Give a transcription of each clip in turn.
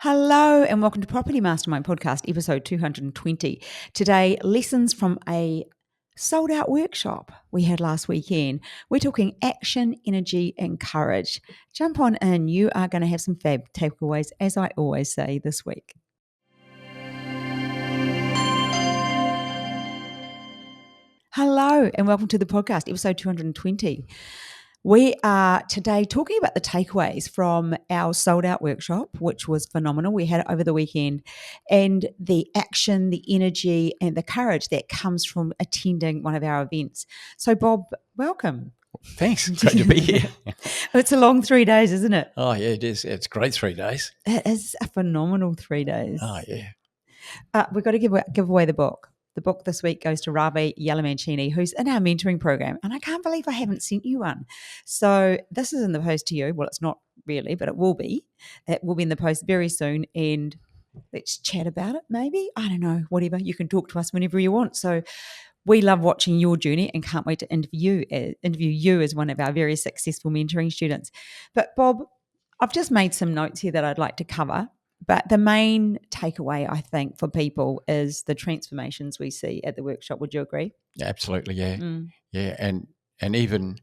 Hello and welcome to Property Mastermind Podcast, episode 220. Today, lessons from a sold out workshop we had last weekend. We're talking action, energy, and courage. Jump on in. You are going to have some fab takeaways, as I always say this week. Hello and welcome to the podcast, episode 220. We are today talking about the takeaways from our sold out workshop, which was phenomenal. We had it over the weekend, and the action, the energy, and the courage that comes from attending one of our events. So, Bob, welcome. Thanks. Great to be here. It's a long 3 days, isn't it? Oh, yeah, it is. It's a great 3 days. It is a phenomenal 3 days. Oh, yeah. We've got to give away the book. The book this week goes to Ravi Yalamancini, who's in our mentoring program. And I can't believe I haven't sent you one. So this is in the post to you. Well, it's not really, but it will be. It will be in the post very soon. And let's chat about it, maybe. I don't know, whatever. You can talk to us whenever you want. So we love watching your journey and can't wait to interview you as one of our very successful mentoring students. But Bob, I've just made some notes here that I'd like to cover. But the main takeaway, I think, for people is the transformations we see at the workshop. Would you agree? Yeah, absolutely, yeah. Yeah, and even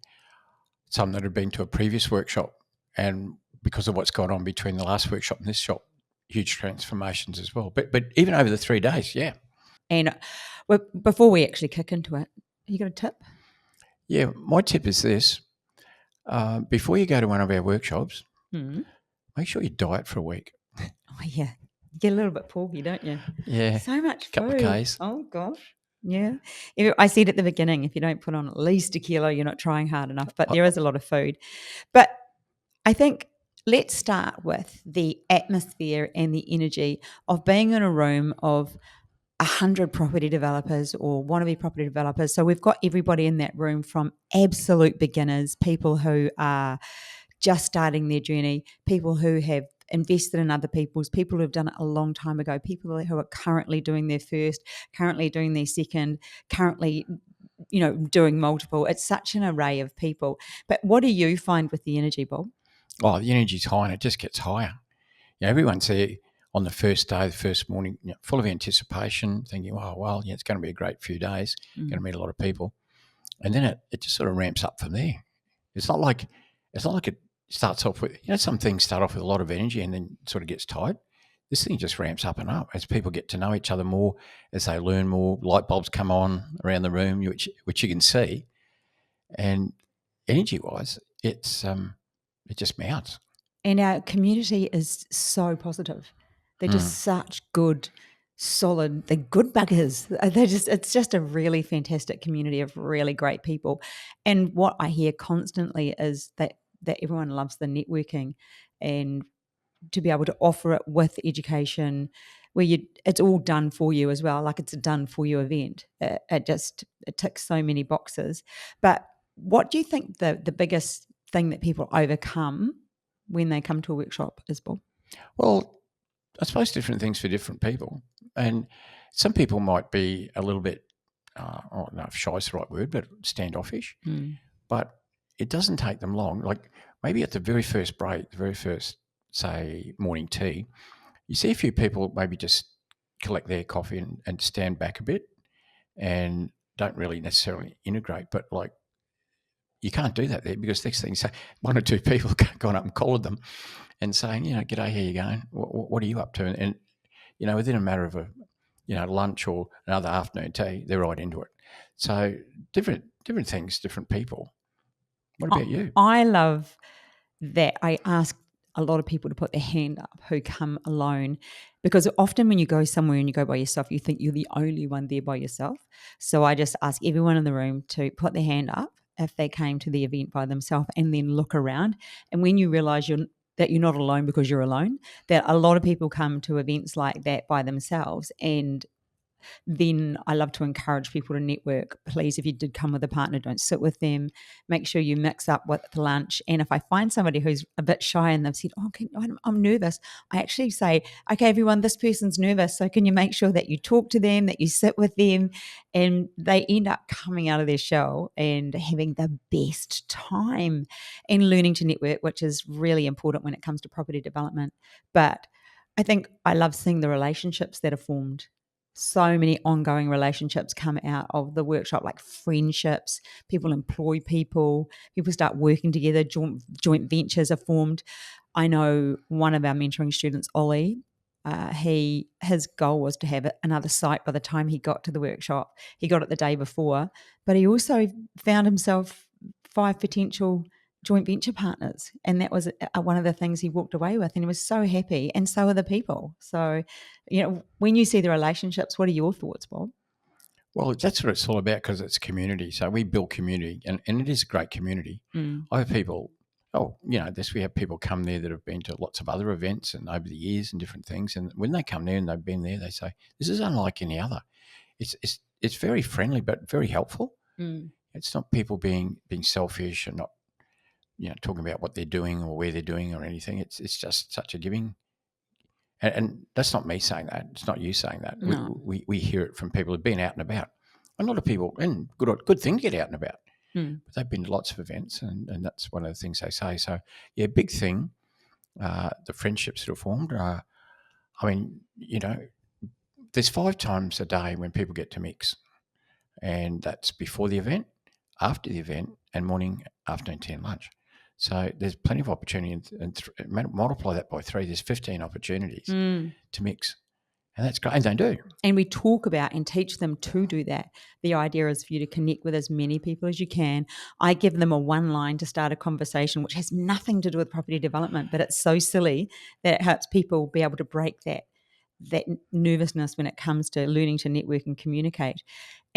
some that had been to a previous workshop, and because of what's gone on between the last workshop and this shop, huge transformations as well. But even over the 3 days, yeah. And before we actually kick into it, you got a tip? Yeah, my tip is this. Before you go to one of our workshops, make sure you diet for a week. Oh, yeah. You get a little bit porky, don't you? Yeah. So much food. Couple of Ks. Oh, gosh. Yeah. I said at the beginning, if you don't put on at least a kilo, you're not trying hard enough. But there is a lot of food. But I think let's start with the atmosphere and the energy of being in a room of 100 property developers or wannabe property developers. So we've got everybody in that room from absolute beginners, people who are just starting their journey, people who have invested in other people's, people who have done it a long time ago, people who are currently doing their first, currently doing their second, currently doing multiple. It's such an array of people. But what do you find with the energy, Bob? Oh, the energy's high and it just gets higher. Everyone's there on the first day, the first morning, full of anticipation, thinking, oh, well, it's going to be a great few days, going to meet a lot of people. And then it just sort of ramps up from there. It's not like it starts off with, some things start off with a lot of energy and then sort of gets tight. This thing just ramps up and up as people get to know each other more, as they learn more, light bulbs come on around the room, which you can see. And energy-wise, it just mounts. And our community is so positive. They're just such good, solid, they're good buggers. It's just a really fantastic community of really great people. And what I hear constantly is that everyone loves the networking and to be able to offer it with education where it's all done for you as well. Like it's a done for you event. It ticks so many boxes. But what do you think the biggest thing that people overcome when they come to a workshop is, Bob? Well, I suppose different things for different people. And some people might be a little bit, I don't know if shy is the right word, but standoffish. But it doesn't take them long. Like maybe at the very first break, the very first, say, morning tea, you see a few people maybe just collect their coffee and stand back a bit and don't really necessarily integrate. But like, you can't do that there because next thing, say, one or two people gone up and collared them and saying, g'day, how you going? What are you up to? And within a matter of lunch or another afternoon tea, they're right into it. So different things, different people. What about you? I love that I ask a lot of people to put their hand up who come alone, because often when you go somewhere and you go by yourself, you think you're the only one there by yourself. So I just ask everyone in the room to put their hand up if they came to the event by themselves and then look around. And when you realize that you're not alone because you're alone, that a lot of people come to events like that by themselves. And then I love to encourage people to network. Please, if you did come with a partner, don't sit with them. Make sure you mix up with the lunch. And if I find somebody who's a bit shy and they've said, I'm nervous, I actually say, okay, everyone, this person's nervous. So can you make sure that you talk to them, that you sit with them? And they end up coming out of their shell and having the best time and learning to network, which is really important when it comes to property development. But I think I love seeing the relationships that are formed. So many ongoing relationships come out of the workshop, like friendships. People employ people. People start working together. Joint ventures are formed. I know one of our mentoring students, Ollie. His goal was to have another site by the time he got to the workshop. He got it the day before, but he also found himself 5 potential joint venture partners, and that was one of the things he walked away with, and he was so happy, and so are the people. So, when you see the relationships, what are your thoughts, Bob? Well, that's what it's all about, because it's community. So we build community, and it is a great community. I have people, we have people come there that have been to lots of other events and over the years and different things. And when they come there and they've been there, they say, this is unlike any other. It's very friendly, but very helpful. It's not people being selfish and not, talking about what they're doing or where they're doing or anything. It's just such a giving. And that's not me saying that. It's not you saying that. No. We hear it from people who've been out and about. A lot of people, and good thing to get out and about. But they've been to lots of events, and that's one of the things they say. So, yeah, big thing, the friendships that are formed. There's 5 times a day when people get to mix, and that's before the event, after the event, and morning, afternoon, tea and lunch. So there's plenty of opportunity, and multiply that by 3, there's 15 opportunities to mix. And that's great, and they do. And we talk about and teach them to do that. The idea is for you to connect with as many people as you can. I give them a one line to start a conversation, which has nothing to do with property development, but it's so silly that it helps people be able to break that nervousness when it comes to learning to network and communicate.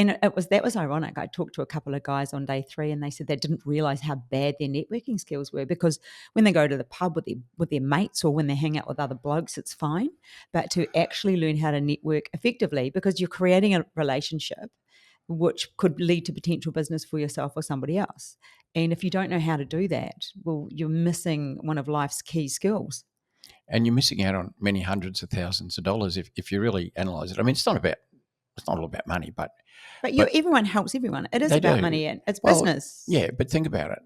And that was ironic. I talked to a couple of guys on day 3, and they said they didn't realize how bad their networking skills were, because when they go to the pub with their mates, or when they hang out with other blokes, it's fine. But to actually learn how to network effectively, because you're creating a relationship which could lead to potential business for yourself or somebody else. And if you don't know how to do that, well, you're missing one of life's key skills. And you're missing out on many hundreds of thousands of dollars if you really analyse it. I mean, it's not all about money, but everyone helps everyone. It is about money, and it's business. Yeah, but think about it.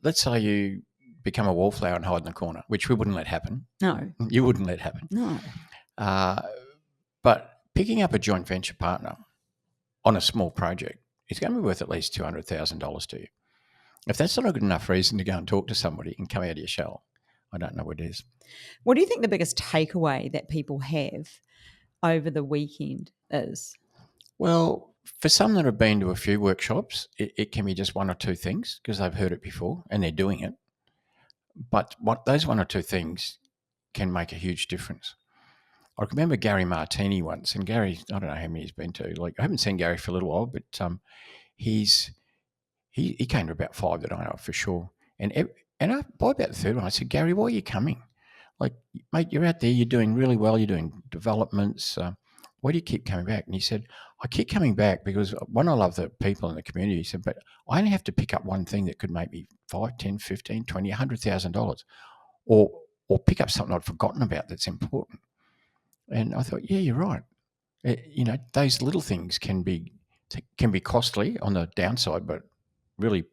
Let's say you become a wallflower and hide in the corner, which we wouldn't let happen. No. You wouldn't let happen. No. But picking up a joint venture partner on a small project is going to be worth at least $200,000 to you. If that's not a good enough reason to go and talk to somebody and come out of your shell, I don't know what it is. What do you think the biggest takeaway that people have over the weekend is? Well, for some that have been to a few workshops, it can be just 1 or 2 things, because they've heard it before and they're doing it. But those 1 or 2 things can make a huge difference. I remember Gary Martini once, and Gary, I don't know how many he's been to. Like, I haven't seen Gary for a little while, but he came to about 5 that I know for sure. And by about the 3rd one, I said, Gary, why are you coming? Like, mate, you're out there, you're doing really well, you're doing developments. Why do you keep coming back? And he said, I keep coming back because, one, I love the people in the community. He said, but I only have to pick up one thing that could make me $5, $10, $15, $20, $100,000, or pick up something I'd forgotten about that's important. And I thought, yeah, you're right. Those little things can be costly on the downside, but really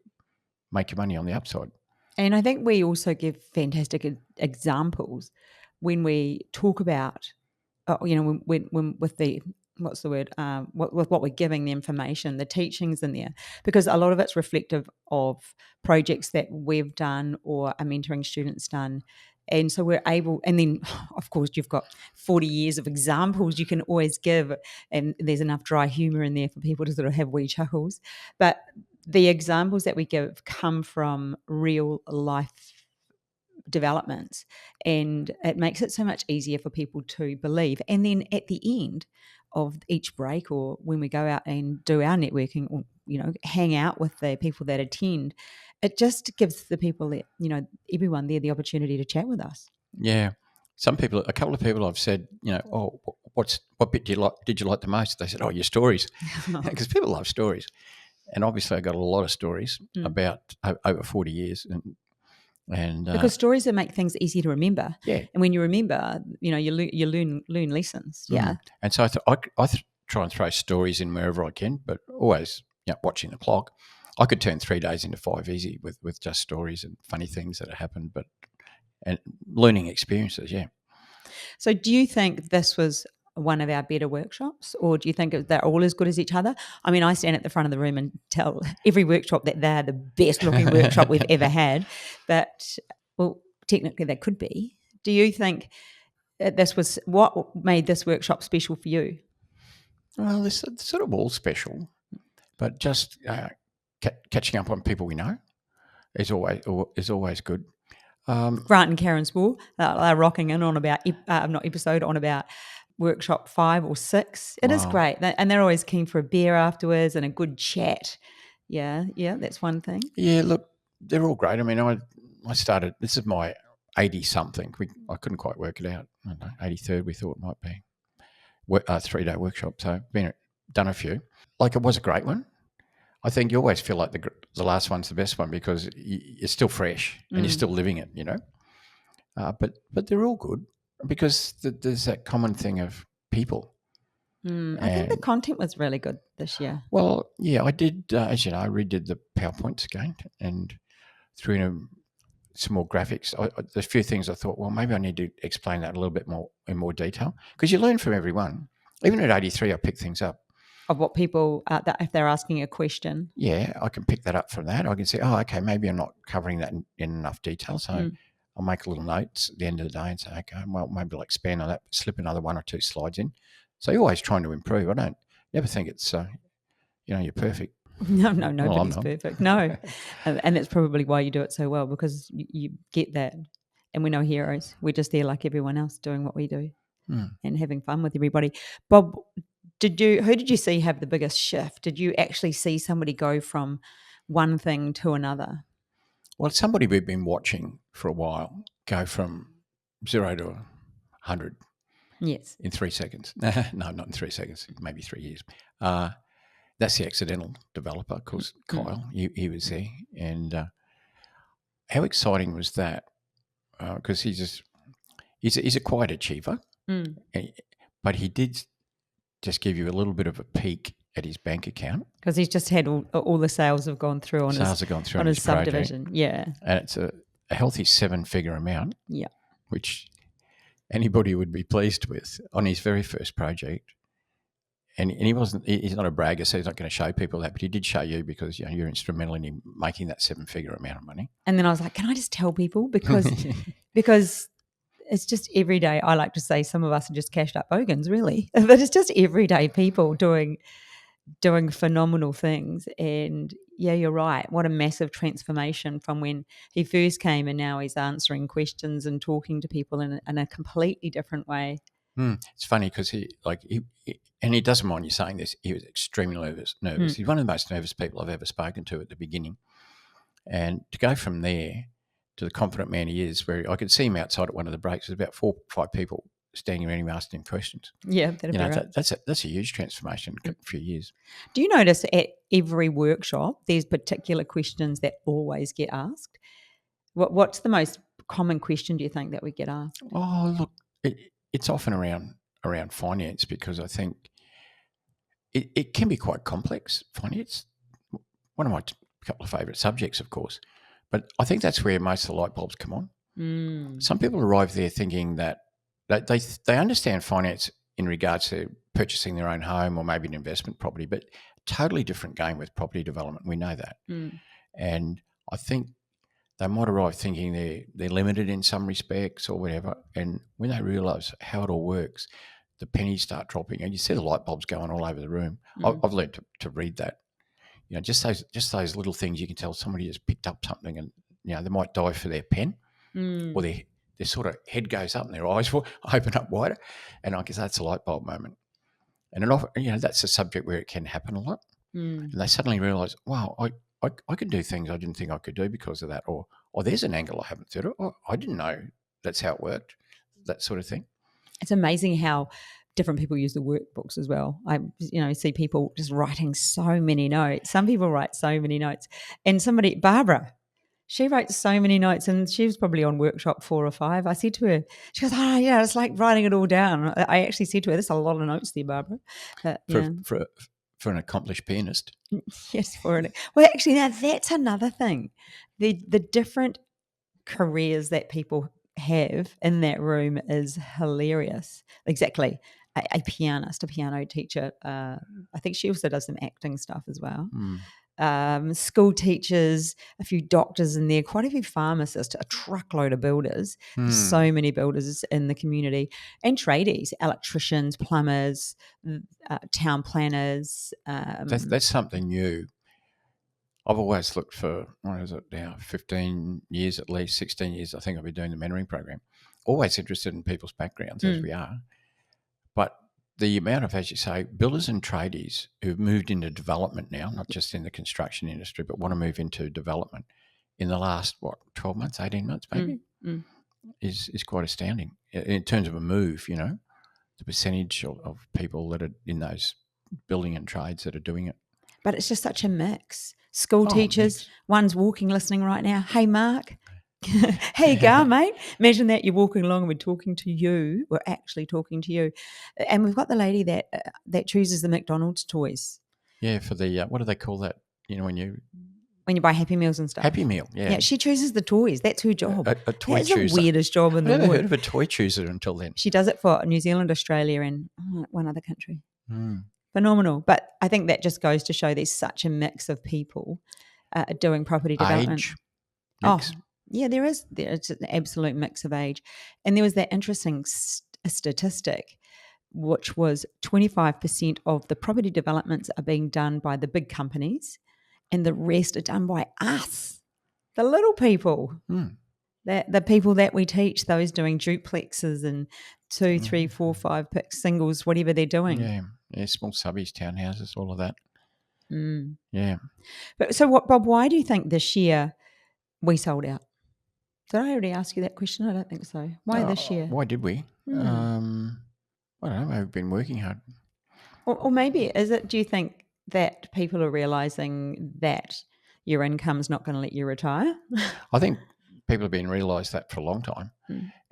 make your money on the upside. And I think we also give fantastic examples when we talk about, when with the, what's the word, with what we're giving, the information, the teachings in there, because a lot of it's reflective of projects that we've done or a mentoring student's done. And so we're able, and then of course you've got 40 years of examples you can always give, and there's enough dry humor in there for people to sort of have wee chuckles. But the examples that we give come from real life developments, and it makes it so much easier for people to believe. And then at the end of each break, or when we go out and do our networking, or hang out with the people that attend, it just gives the people that, everyone there, the opportunity to chat with us. Yeah. A couple of people I've said, what bit did you like the most? They said, your stories, because people love stories. And obviously I got a lot of stories about over 40 years, and because stories that make things easier to remember. Yeah. And when you remember, you learn lessons. Yeah. And so I try and throw stories in wherever I can, but always watching the clock. I could turn 3 days into 5 easy with just stories and funny things that have happened, and learning experiences. Yeah. So do you think this was one of our better workshops, or do you think they're all as good as each other? I mean, I stand at the front of the room and tell every workshop that they're the best looking workshop we've ever had, but well, technically they could be. Do you think this was what made this workshop special for you? Well, they're sort of all special, but just catching up on people we know is always good. Grant and Karen Spall, they're rocking in on about on about workshop 5 or 6. It is great, and they're always keen for a beer afterwards and a good chat. Yeah, that's one thing. Yeah, look, they're all great. I mean, I started. This is my 80 something. I couldn't quite work it out. I don't know, 83rd. We thought it might be a 3-day workshop. So done a few. Like, it was a great one. I think you always feel like the last one's the best one because you're still fresh and you're still living it, But they're all good because there's that common thing of people. I think the content was really good this year. Well, yeah, I did. As you know, I redid the PowerPoints again and threw in some more graphics. There's a few things I thought, well, maybe I need to explain that a little bit more in more detail because you learn from everyone. Even at 83, I picked things up. Of what people, that if they're asking a question. Yeah, I can pick that up from that. I can say, oh, okay, maybe I'm not covering that in enough detail. So I'll make a little notes at the end of the day and say, okay, well, maybe I'll expand on that, slip another 1 or 2 slides in. So you're always trying to improve. I never think it's, you're perfect. No, nobody's perfect. No. And that's probably why you do it so well, because you get that. And we're no heroes. We're just there like everyone else doing what we do and having fun with everybody. Bob, who did you see have the biggest shift? Did you actually see somebody go from one thing to another? Well, somebody we've been watching for a while go from 0 to 100. Yes. In 3 seconds. No, not in 3 seconds, maybe 3 years. That's the accidental developer, of course, Kyle. He was there. And how exciting was that? Because he's a quiet achiever, but he did just give you a little bit of a peek at his bank account. Because he's just had all the sales have gone through on his subdivision. Yeah. And it's a healthy 7-figure amount. Yeah. Which anybody would be pleased with on his very first project. And he's not a bragger, so he's not going to show people that, but he did show you because you're instrumental in him making that 7-figure amount of money. And then I was like, can I just tell people? Because it's just every day. I like to say some of us are just cashed up bogans, really. But it's just everyday people doing phenomenal things. And yeah, you're right. What a massive transformation from when he first came, and now he's answering questions and talking to people in a completely different way. It's funny because he doesn't mind you saying this. He was extremely nervous. He's one of the most nervous people I've ever spoken to at the beginning. And to go from there to the confident man he is, where I could see him outside at one of the breaks, there's about 4 or 5 people standing around him asking him questions. Yeah, that'd be right. That's a huge transformation in a few years. Do you notice at every workshop there's particular questions that always get asked? What's the most common question, do you think, that we get asked? Oh, look, it's often around finance, because I think it can be quite complex, finance. One of my couple of favourite subjects, of course. But I think that's where most of the light bulbs come on. Some people arrive there thinking that they understand finance in regards to purchasing their own home or maybe an investment property, but totally different game with property development. We know that. And I think they might arrive thinking they're limited in some respects or whatever. And when they realise how it all works, the pennies start dropping and you see the light bulbs going all over the room. I've learned to read that. Just those little things, you can tell somebody has picked up something, and they might dive for their pen, or their sort of head goes up and their eyes will open up wider, and I guess that's a light bulb moment. And that's a subject where it can happen a lot, and they suddenly realise, wow, I can do things I didn't think I could do because of that, or there's an angle I haven't thought of, or I didn't know that's how it worked, that sort of thing. It's amazing how different people use the workbooks as well. I see people just writing so many notes. Some people write so many notes. And Barbara, she wrote so many notes, and she was probably on workshop 4 or 5. I said to her, she goes, oh yeah, it's like writing it all down. I actually said to her, there's a lot of notes there, Barbara. But, for an accomplished pianist. Yes, well, actually, now that's another thing. The different careers that people have in that room is hilarious. Exactly. A pianist, a piano teacher. I think she also does some acting stuff as well. School teachers, a few doctors in there, quite a few pharmacists, a truckload of builders. So many builders in the community, and tradies, electricians, plumbers, town planners. That's something new. I've always looked for, what is it now, 15 years at least, 16 years, I think I've been doing the mentoring program. Always interested in people's backgrounds, as we are. But the amount of, as you say, builders and tradies who've moved into development now, not just in the construction industry, but want to move into development in the last, 12 months, 18 months maybe, is quite astounding. In terms of a move, the percentage of people that are in those building and trades that are doing it. But it's just such a mix. School teachers, one's walking, listening right now. Hey, Mark. How you going, mate? Imagine that you're walking along and we're talking to you. We're actually talking to you. And we've got the lady that chooses the McDonald's toys. Yeah, for the, what do they call that? When you buy Happy Meals and stuff. Happy Meal, yeah. Yeah, she chooses the toys. That's her job. A toy chooser. That's the weirdest job in the world. I've never heard of a toy chooser until then. She does it for New Zealand, Australia, and one other country. Phenomenal. But I think that just goes to show there's such a mix of people doing property development. Age mix. Oh, yeah, there's an absolute mix of age. And there was that interesting statistic, which was 25% of the property developments are being done by the big companies and the rest are done by us, the little people. The people that we teach, those doing duplexes and 2, 3, 4, 5 singles, whatever they're doing. Yeah, small subbies, townhouses, all of that. Yeah. But so, Bob? Why do you think this year we sold out? Did I already ask you that question? I don't think so. Why this year? Why did we? I don't know. Maybe we've been working hard. Or maybe is it? Do you think that people are realising that your income's not going to let you retire? I think people have been realised that for a long time,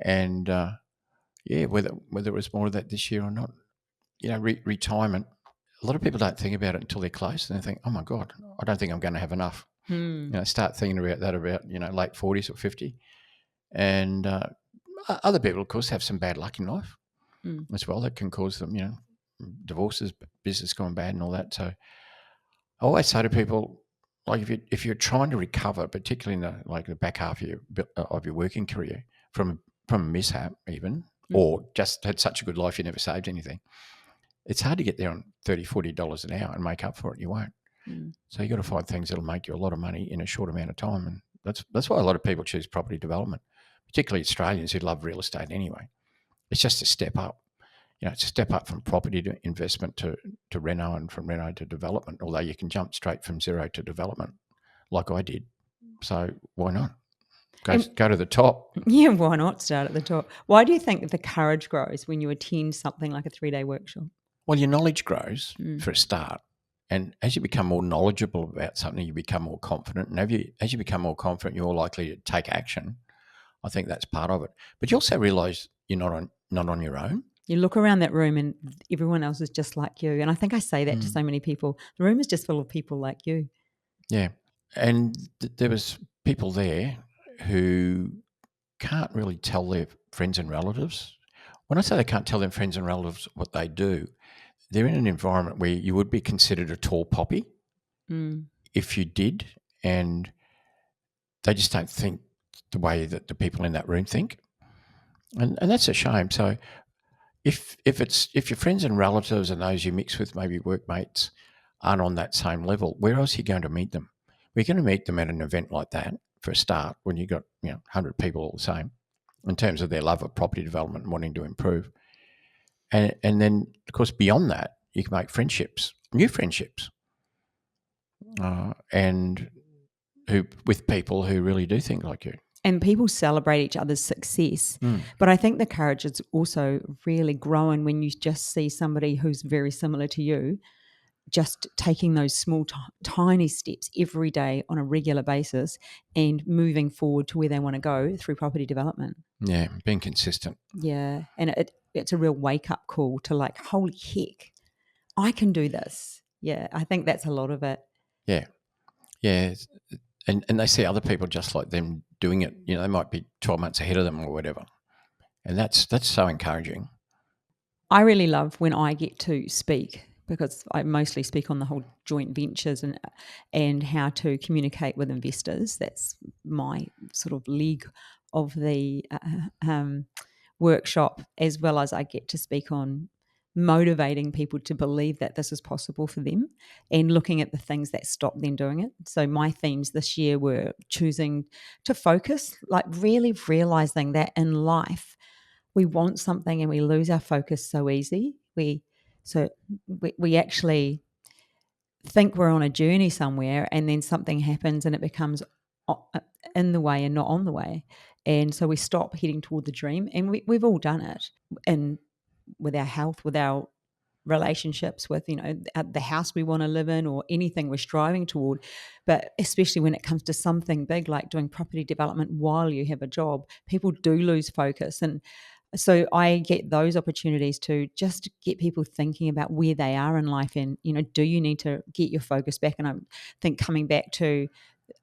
and whether it was more of that this year or not, retirement. A lot of people don't think about it until they're close, and they think, "Oh my God, I don't think I'm going to have enough." Start thinking about that about late 40s or 50, and other people, of course, have some bad luck in life as well that can cause them, divorces, business going bad, and all that. So I always say to people, like if you're trying to recover, particularly in the back half of your working career from a mishap, even or just had such a good life you never saved anything, it's hard to get there on $30, $40 an hour and make up for it. You won't. So you got to find things that'll make you a lot of money in a short amount of time, and that's why a lot of people choose property development, particularly Australians who love real estate anyway. It's just a step up. It's a step up from property to investment to reno, and from reno to development, although you can jump straight from zero to development like I did. So why not? Go to the top. Yeah, why not start at the top? Why do you think the courage grows when you attend something like a 3-day workshop? Well, your knowledge grows for a start. And as you become more knowledgeable about something, you become more confident. And as you become more confident, you're more likely to take action. I think that's part of it. But you also realise you're not on your own. You look around that room and everyone else is just like you. And I think I say that to so many people. The room is just full of people like you. Yeah. And there was people there who can't really tell their friends and relatives. When I say they can't tell their friends and relatives what they do, they're in an environment where you would be considered a tall poppy if you did, and they just don't think the way that the people in that room think, and that's a shame. So if your friends and relatives and those you mix with, maybe workmates, aren't on that same level, where else are you going to meet them? We're going to meet them at an event like that for a start, when you've got 100 people all the same in terms of their love of property development and wanting to improve. And then, of course, beyond that, you can make friendships, new friendships, and with people who really do think like you. And people celebrate each other's success. But I think the courage is also really growing when you just see somebody who's very similar to you, just taking those small, tiny steps every day on a regular basis and moving forward to where they want to go through property development. Yeah, being consistent. Yeah, and it's a real wake-up call to like, holy heck, I can do this. Yeah, I think that's a lot of it. Yeah. And they see other people just like them doing it. They might be 12 months ahead of them or whatever. And that's so encouraging. I really love when I get to speak, because I mostly speak on the whole joint ventures and how to communicate with investors. That's my sort of leg of the workshop, as well as I get to speak on motivating people to believe that this is possible for them and looking at the things that stop them doing it. So my themes this year were choosing to focus, like really realizing that in life we want something and we lose our focus so easy. We actually think we're on a journey somewhere, and then something happens and it becomes in the way and not on the way. And so we stop heading toward the dream. And we've all done it, and with our health, with our relationships, with the house we want to live in, or anything we're striving toward. But especially when it comes to something big like doing property development while you have a job, people do lose focus. And so I get those opportunities to just get people thinking about where they are in life, and do you need to get your focus back? And I think coming back to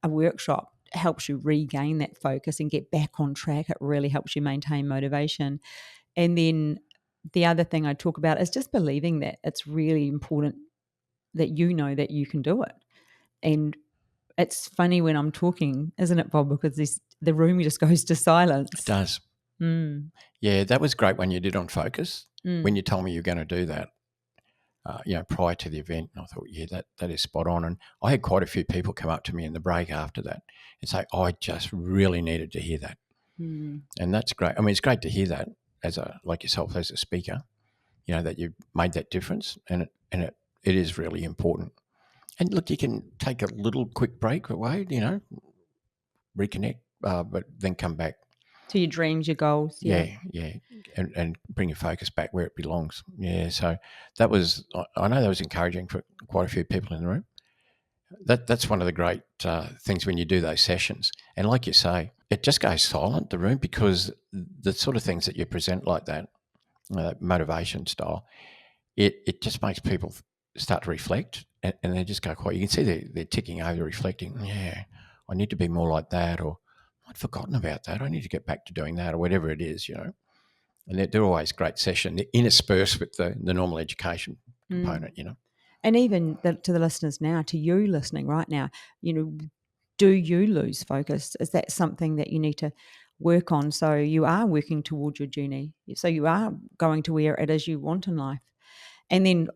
a workshop helps you regain that focus and get back on track. It really helps you maintain motivation. And then the other thing I talk about is just believing that it's really important that that you can do it. And it's funny when I'm talking, isn't it, Bob? Because the room just goes to silence. It does. Yeah, that was great when you did on focus. When you told me you were going to do that, prior to the event, and I thought, yeah, that is spot on. And I had quite a few people come up to me in the break after that and say, I just really needed to hear that. And that's great. I mean, it's great to hear that like yourself as a speaker, that you made that difference, and it is really important. And look, you can take a little quick break away, reconnect, but then come back to your dreams, your goals. Yeah. And bring your focus back where it belongs. Yeah. So I know that was encouraging for quite a few people in the room. That's one of the great things when you do those sessions. And like you say, it just goes silent, the room, because the sort of things that you present like that, motivation style, it just makes people start to reflect, and they just go quiet. You can see they're ticking over, reflecting. Yeah, I need to be more like that, or I'd forgotten about that. I need to get back to doing that, or whatever it is, And they're always great session. They're interspersed with the normal education component, And even to the listeners now, to you listening right now, do you lose focus? Is that something that you need to work on, so you are working towards your journey, so you are going to where it is you want in life? And then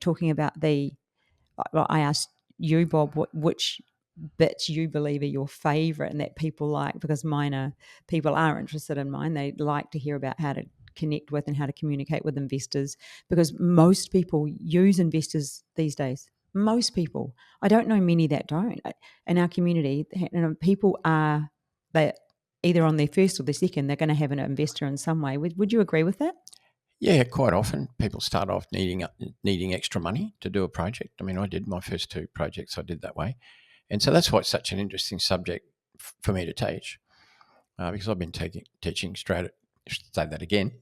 talking about I asked you, Bob, which bits you believe are your favourite and that people like, because people are interested in mine. They like to hear about how to connect with and how to communicate with investors, because most people use investors these days. Most people. I don't know many that don't. In our community, people are either on their first or their second, they're going to have an investor in some way. Would you agree with that? Yeah, quite often people start off needing extra money to do a project. I mean, I did my first 2 projects, I did that way. And so that's why it's such an interesting subject for me to teach, because I've been teaching strategy. Say that again.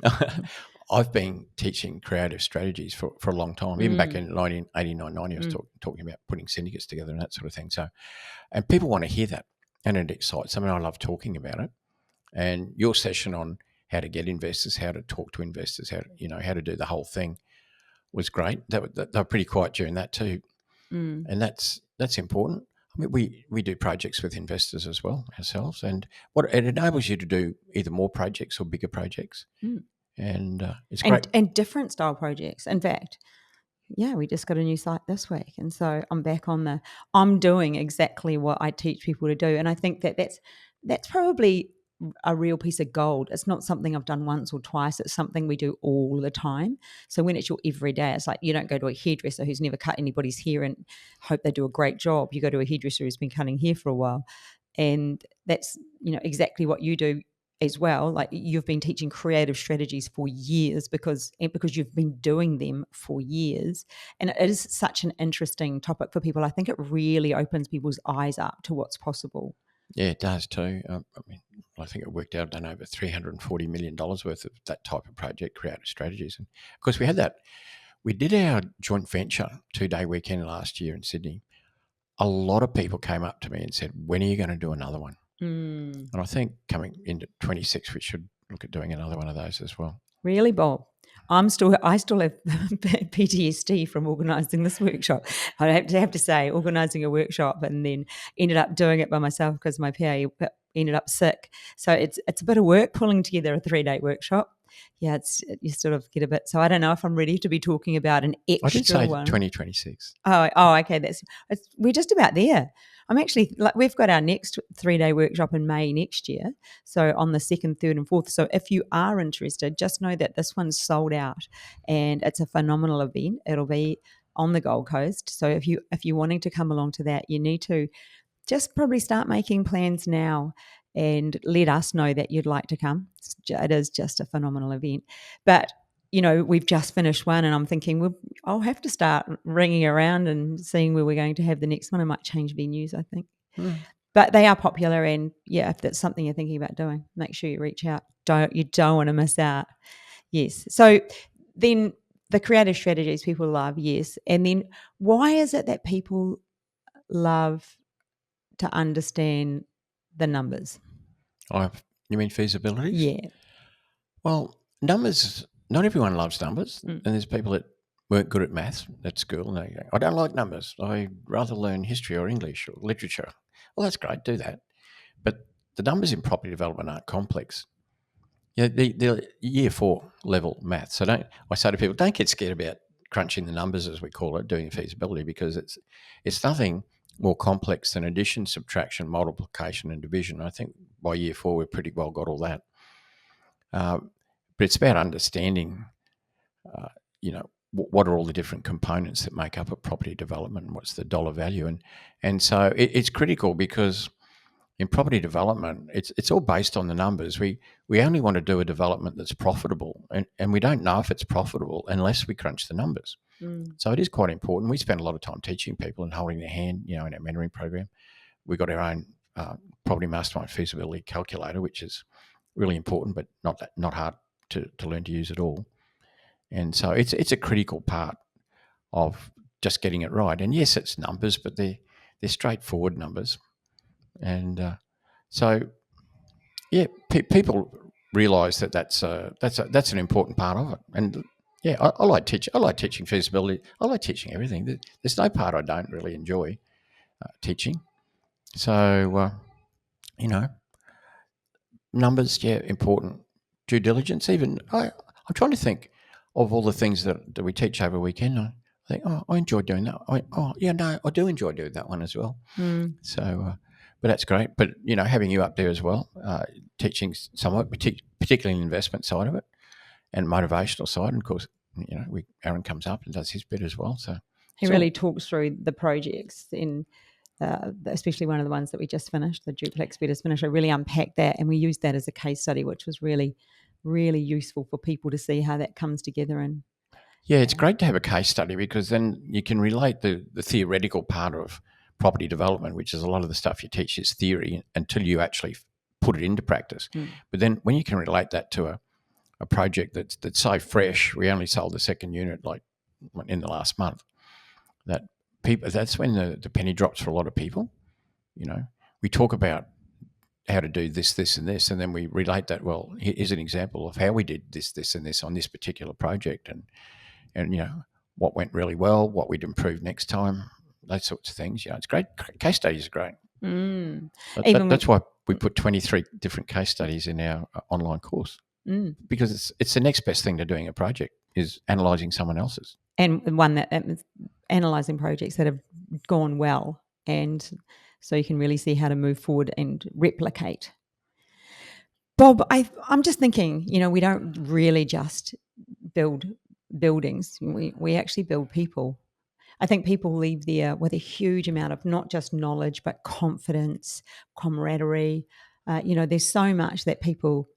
I've been teaching creative strategies for a long time. Even back in 1989, 90, I was talking about putting syndicates together and that sort of thing. So, and people want to hear that, and it excites them. And I love talking about it. And your session on how to get investors, how to talk to investors, how to do the whole thing was great. They were pretty quiet during that too, and that's important. I mean, we do projects with investors as well ourselves, and what it enables you to do either more projects or bigger projects, and it's great. And different style projects. In fact, we just got a new site this week, and so I'm back on I'm doing exactly what I teach people to do, and I think that's probably a real piece of gold. It's not something I've done once or twice. It's something we do all the time. So when it's your everyday, it's like you don't go to a hairdresser who's never cut anybody's hair and hope they do a great job. You go to a hairdresser who's been cutting hair for a while, and that's exactly what you do as well. Like, you've been teaching creative strategies for years because you've been doing them for years, and it is such an interesting topic for people. I think it really opens people's eyes up to what's possible. Yeah, it does too. I think it worked out, done over $340 million worth of that type of project, creative strategies. And of course, we did our joint venture 2-day weekend last year in Sydney. A lot of people came up to me and said, when are you going to do another one? Mm. And I think coming into 26, we should look at doing another one of those as well. Really, Bob? I still have PTSD from organising this workshop. I have to say, organising a workshop and then ended up doing it by myself because my PA ended up sick. So it's a bit of work pulling together a 3-day workshop. Yeah, you sort of get a bit. So I don't know if I'm ready to be talking about an extra I did say one. 2026. Oh, okay. We're just about there. I'm actually we've got our next 3-day workshop in May next year. So on the 2nd, 3rd, and 4th. So if you are interested, just know that this one's sold out, and it's a phenomenal event. It'll be on the Gold Coast. So if you're wanting to come along to that, you need to just probably start making plans now and let us know that you'd like to come. It is just a phenomenal event. But we've just finished one and I'm thinking I'll have to start ringing around and seeing where we're going to have the next one. I might change venues, I think. But they are popular, and yeah, if that's something you're thinking about doing, make sure you reach out. You don't want to miss out. Yes. So then the creative strategies people love, yes. And then why is it that people love to understand the numbers? You mean feasibilities? Yeah. Well, numbers, not everyone loves numbers. And there's people that weren't good at maths at school. And they go, I don't like numbers. I'd rather learn history or English or literature. Well, that's great. Do that. But the numbers in property development aren't complex. Yeah, the year 4 level maths. So I say to people, don't get scared about crunching the numbers, as we call it, doing feasibility, because it's nothing more complex than addition, subtraction, multiplication, and division. I think by year 4 we've pretty well got all that. But it's about understanding, what are all the different components that make up a property development, and what's the dollar value, and so it's critical because in property development, it's all based on the numbers. We only want to do a development that's profitable, and we don't know if it's profitable unless we crunch the numbers. So it is quite important. We spend a lot of time teaching people and holding their hand, in our mentoring program. We've got our own Property Mastermind feasibility calculator, which is really important, but not hard to learn to use at all. And so it's a critical part of just getting it right. And yes, it's numbers, but they're straightforward numbers. And so, yeah, people realise that's an important part of it. And yeah, I like teaching. I like teaching feasibility. I like teaching everything. There's no part I don't really enjoy teaching. So, numbers, yeah, important. Due diligence, even I'm trying to think of all the things that we teach over a weekend. I think, I enjoy doing that. I do enjoy doing that one as well. So, but that's great. But having you up there as well, teaching somewhat, particularly in the investment side of it and motivational side. And of course, Aaron comes up and does his bit as well. So he really talks through the projects in. Especially one of the ones that we just finished, the duplex we just finished. I really unpacked that, and we used that as a case study, which was really, really useful for people to see how that comes together. And yeah, it's great to have a case study because then you can relate the theoretical part of property development, which is a lot of the stuff you teach is theory until you actually put it into practice. But then when you can relate that to a project that's so fresh, we only sold the second unit like in the last month, that's when the penny drops for a lot of people. We talk about how to do this, this, and this, and then we relate that. Well, here's an example of how we did this, this, and this on this particular project, and what went really well, what we'd improve next time, those sorts of things. It's great. Case studies are great. That's why we put 23 different case studies in our online course because it's the next best thing to doing a project is analysing someone else's. And one that analysing projects that have gone well, and so you can really see how to move forward and replicate. Bob, I'm just thinking, we don't really just build buildings. We actually build people. I think people leave there with a huge amount of not just knowledge, but confidence, camaraderie. There's so much that people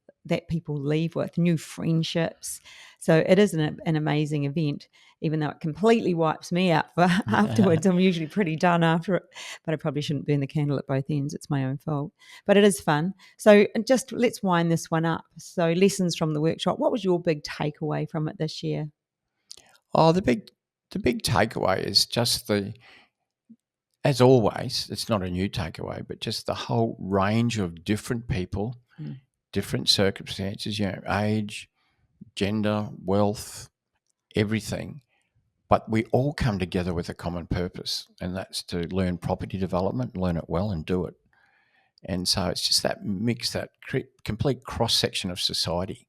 leave with, new friendships. So it is an amazing event, even though it completely wipes me out for afterwards. I'm usually pretty done after it, but I probably shouldn't burn the candle at both ends. It's my own fault, but it is fun. So just let's wind this one up. So lessons from the workshop. What was your big takeaway from it this year? Oh, the big takeaway is just as always, it's not a new takeaway, but just the whole range of different people, different circumstances, age, gender, wealth, everything. But we all come together with a common purpose, and that's to learn property development, learn it well and do it. And so it's just that mix, that complete cross-section of society,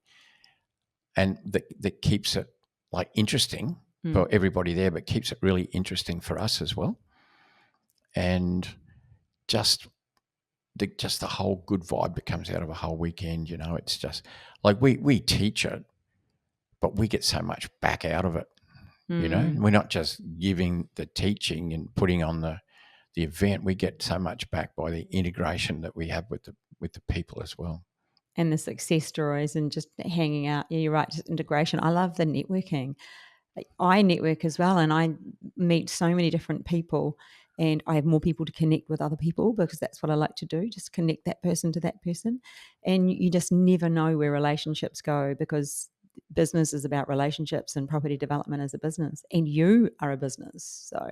and that keeps it like interesting for everybody there, but keeps it really interesting for us as well. And just the whole good vibe that comes out of a whole weekend, it's just like we teach it, but we get so much back out of it. We're not just giving the teaching and putting on the event. We get so much back by the integration that we have with the people as well. And the success stories and just hanging out. Yeah, you're right, just integration. I love the networking. I network as well, and I meet so many different people, and I have more people to connect with other people because that's what I like to do, just connect that person to that person. And you just never know where relationships go, because business is about relationships and property development is a business, and you are a business. So,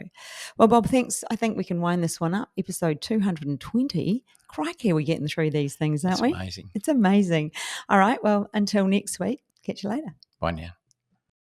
well, Bob, thanks. I think we can wind this one up. Episode 220. Crikey, we're getting through these things, aren't we? Amazing. It's amazing. All right, well, until next week, catch you later. Bye now.